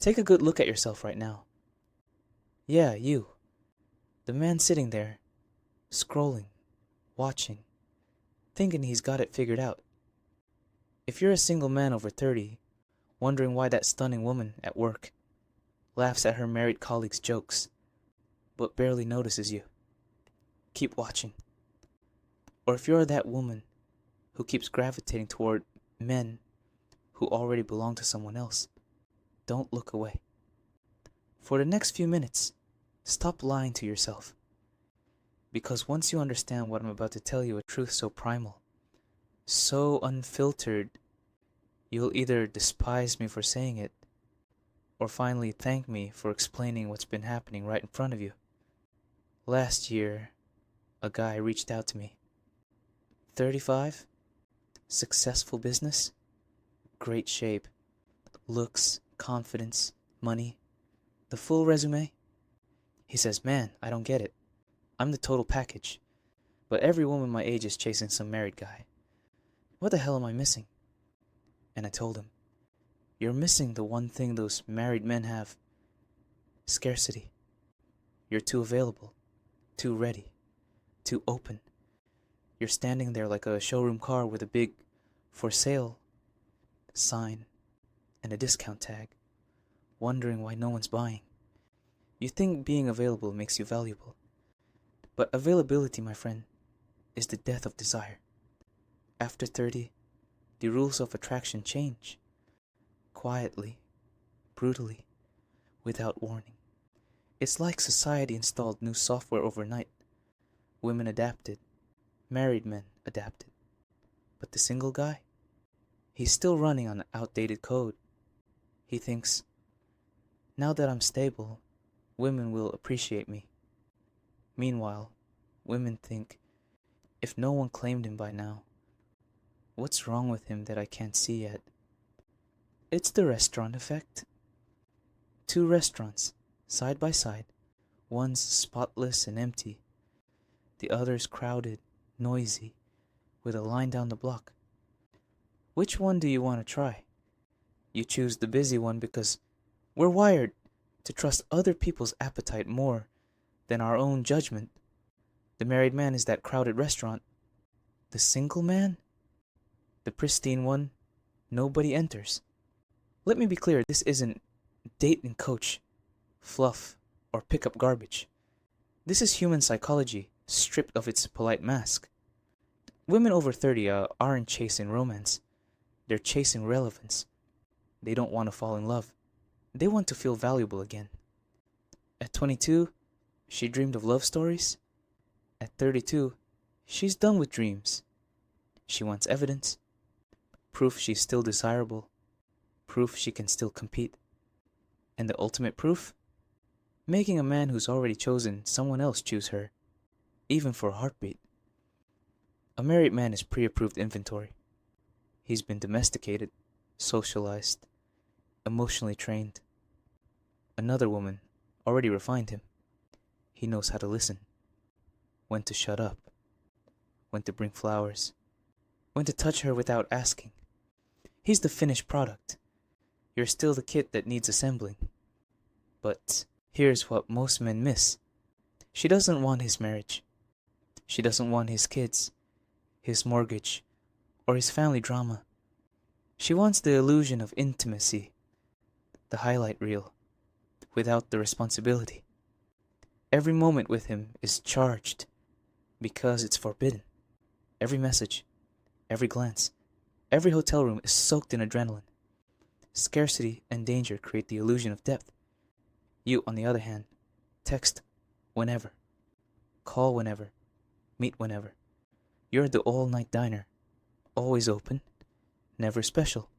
Take a good look at yourself right now. Yeah, you. The man sitting there, scrolling, watching, thinking he's got it figured out. If you're a single man over 30, wondering why that stunning woman at work laughs at her married colleagues' jokes, but barely notices you, keep watching. Or if you're that woman who keeps gravitating toward men who already belong to someone else, don't look away. For the next few minutes, stop lying to yourself. Because once you understand what I'm about to tell you, a truth so primal, so unfiltered, you'll either despise me for saying it, or finally thank me for explaining what's been happening right in front of you. Last year, a guy reached out to me. 35, successful business, great shape, looks, confidence, money, the full resume. He says, man, I don't get it. I'm the total package, but every woman my age is chasing some married guy. What the hell am I missing? And I told him, you're missing the one thing those married men have. Scarcity. You're too available, too ready, too open. You're standing there like a showroom car with a big for sale sign and a discount tag, wondering why no one's buying. You think being available makes you valuable. But availability, my friend, is the death of desire. After 30, the rules of attraction change. Quietly, brutally, without warning. It's like society installed new software overnight. Women adapted. Married men adapted. But the single guy? He's still running on outdated code. He thinks, now that I'm stable, women will appreciate me. Meanwhile, women think, if no one claimed him by now, what's wrong with him that I can't see yet? It's the restaurant effect. 2 restaurants, side by side, one's spotless and empty, the other's crowded, noisy, with a line down the block. Which one do you want to try? You choose the busy one because we're wired to trust other people's appetite more than our own judgment. The married man is that crowded restaurant. The single man? The pristine one nobody enters. Let me be clear, this isn't date and coach, fluff, or pickup garbage. This is human psychology, stripped of its polite mask. Women over 30 aren't chasing romance. They're chasing relevance. They don't want to fall in love. They want to feel valuable again. At 22, she dreamed of love stories. At 32, she's done with dreams. She wants evidence. Proof she's still desirable. Proof she can still compete. And the ultimate proof? Making a man who's already chosen someone else choose her, even for a heartbeat. A married man is pre-approved inventory. He's been domesticated, socialized, emotionally trained. Another woman already refined him. He knows how to listen, when to shut up, when to bring flowers, when to touch her without asking. He's the finished product. You're still the kit that needs assembling. But here's what most men miss. She doesn't want his marriage. She doesn't want his kids, his mortgage, or his family drama. She wants the illusion of intimacy, the highlight reel, without the responsibility. Every moment with him is charged because it's forbidden. Every message, every glance, every hotel room is soaked in adrenaline. Scarcity and danger create the illusion of depth. You, on the other hand, text whenever, call whenever, meet whenever. You're the all-night diner, always open, never special.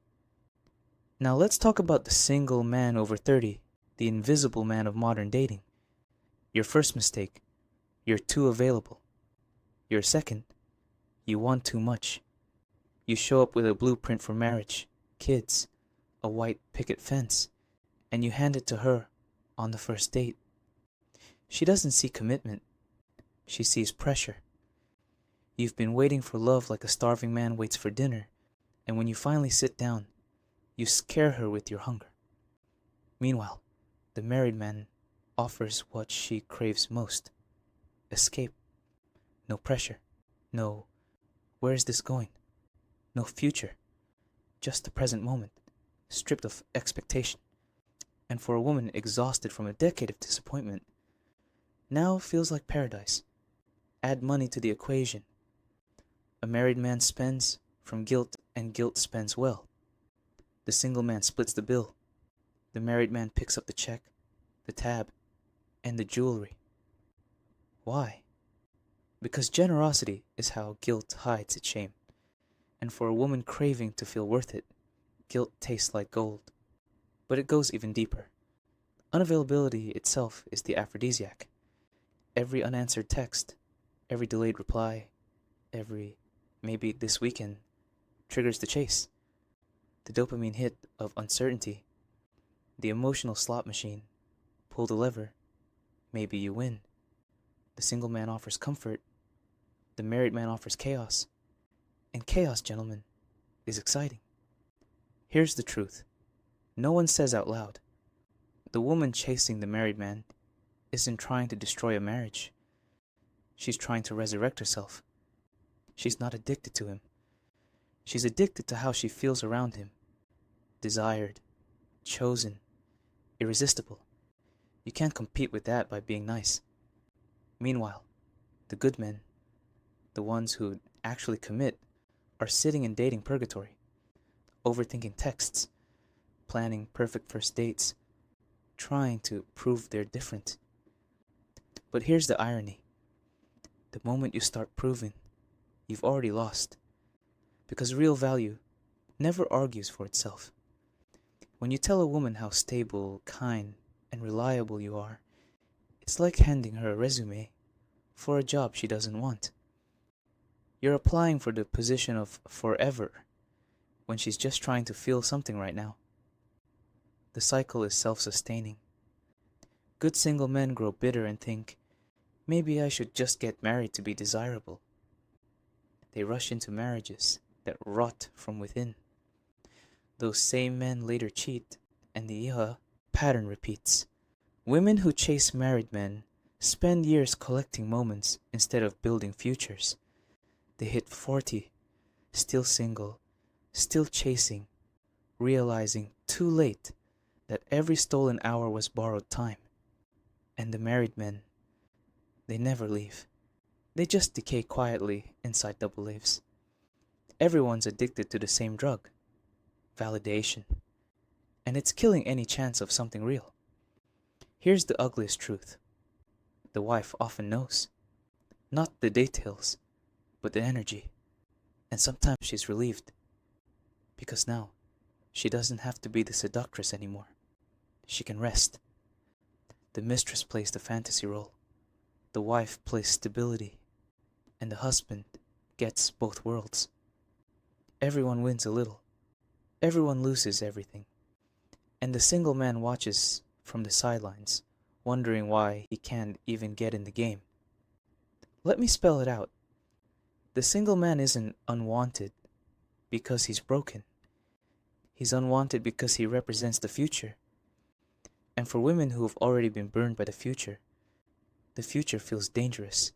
Now let's talk about the single man over 30, the invisible man of modern dating. Your first mistake, you're too available. Your second, you want too much. You show up with a blueprint for marriage, kids, a white picket fence, and you hand it to her on the first date. She doesn't see commitment. She sees pressure. You've been waiting for love like a starving man waits for dinner, and when you finally sit down, you scare her with your hunger. Meanwhile, the married man offers what she craves most: escape. No pressure. No, where is this going? No future. Just the present moment, stripped of expectation. And for a woman exhausted from a decade of disappointment, now feels like paradise. Add money to the equation. A married man spends from guilt, and guilt spends well. The single man splits the bill. The married man picks up the check, the tab, and the jewelry. Why? Because generosity is how guilt hides its shame. And for a woman craving to feel worth it, guilt tastes like gold. But it goes even deeper. Unavailability itself is the aphrodisiac. Every unanswered text, every delayed reply, every maybe this weekend triggers the chase. The dopamine hit of uncertainty, the emotional slot machine. Pull the lever, maybe you win. The single man offers comfort, the married man offers chaos. And chaos, gentlemen, is exciting. Here's the truth. No one says out loud. The woman chasing the married man isn't trying to destroy a marriage. She's trying to resurrect herself. She's not addicted to him. She's addicted to how she feels around him. Desired, chosen, irresistible. You can't compete with that by being nice. Meanwhile, the good men, the ones who actually commit, are sitting in dating purgatory, overthinking texts, planning perfect first dates, trying to prove they're different. But here's the irony. The moment you start proving, you've already lost. Because real value never argues for itself. When you tell a woman how stable, kind, and reliable you are, it's like handing her a resume for a job she doesn't want. You're applying for the position of forever when she's just trying to feel something right now. The cycle is self-sustaining. Good single men grow bitter and think, maybe I should just get married to be desirable. They rush into marriages that rot from within. Those same men later cheat, and the pattern repeats. Women who chase married men spend years collecting moments instead of building futures. They hit 40, still single, still chasing, realizing too late that every stolen hour was borrowed time. And the married men, they never leave. They just decay quietly inside double lives. Everyone's addicted to the same drug, validation, and it's killing any chance of something real. Here's the ugliest truth. The wife often knows, not the details, but the energy. And sometimes she's relieved, because now she doesn't have to be the seductress anymore. She can rest. The mistress plays the fantasy role, the wife plays stability, and the husband gets both worlds. Everyone wins a little. Everyone loses everything. And the single man watches from the sidelines, wondering why he can't even get in the game. Let me spell it out. The single man isn't unwanted because he's broken. He's unwanted because he represents the future. And for women who have already been burned by the future feels dangerous.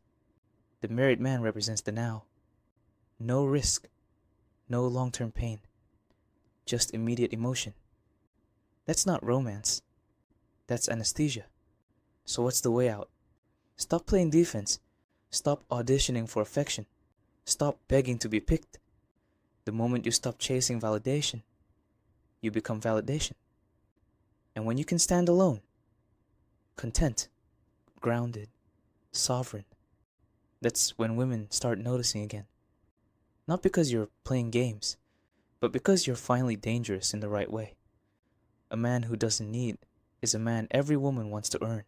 The married man represents the now. No risk, no long-term pain, just immediate emotion. That's not romance. That's anesthesia. So what's the way out? Stop playing defense. Stop auditioning for affection. Stop begging to be picked. The moment you stop chasing validation, you become validation. And when you can stand alone, content, grounded, sovereign, that's when women start noticing again. Not because you're playing games, but because you're finally dangerous in the right way. A man who doesn't need is a man every woman wants to earn.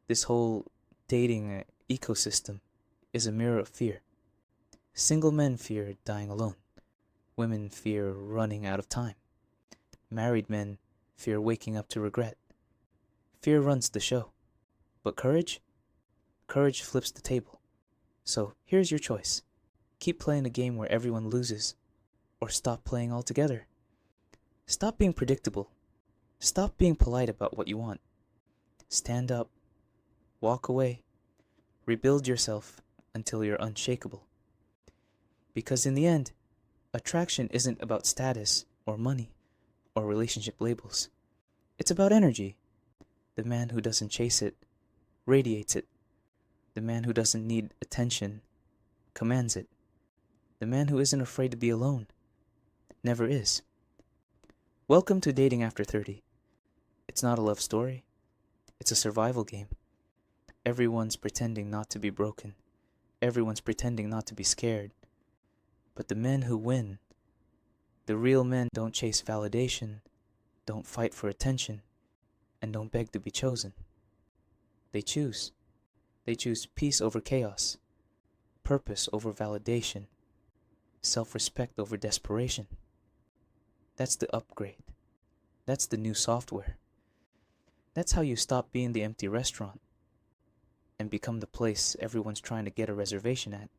This whole dating ecosystem is a mirror of fear. Single men fear dying alone. Women fear running out of time. Married men fear waking up to regret. Fear runs the show. But courage? Courage flips the table. So here's your choice. Keep playing a game where everyone loses, or stop playing altogether. Stop being predictable. Stop being polite about what you want. Stand up, walk away, rebuild yourself until you're unshakable. Because in the end, attraction isn't about status or money or relationship labels. It's about energy. The man who doesn't chase it radiates it. The man who doesn't need attention commands it. The man who isn't afraid to be alone never is. Welcome to Dating After 30. It's not a love story. It's a survival game. Everyone's pretending not to be broken. Everyone's pretending not to be scared. But the men who win, the real men, don't chase validation, don't fight for attention, and don't beg to be chosen. They choose. They choose peace over chaos, purpose over validation, self-respect over desperation. That's the upgrade. That's the new software. That's how you stop being the empty restaurant and become the place everyone's trying to get a reservation at.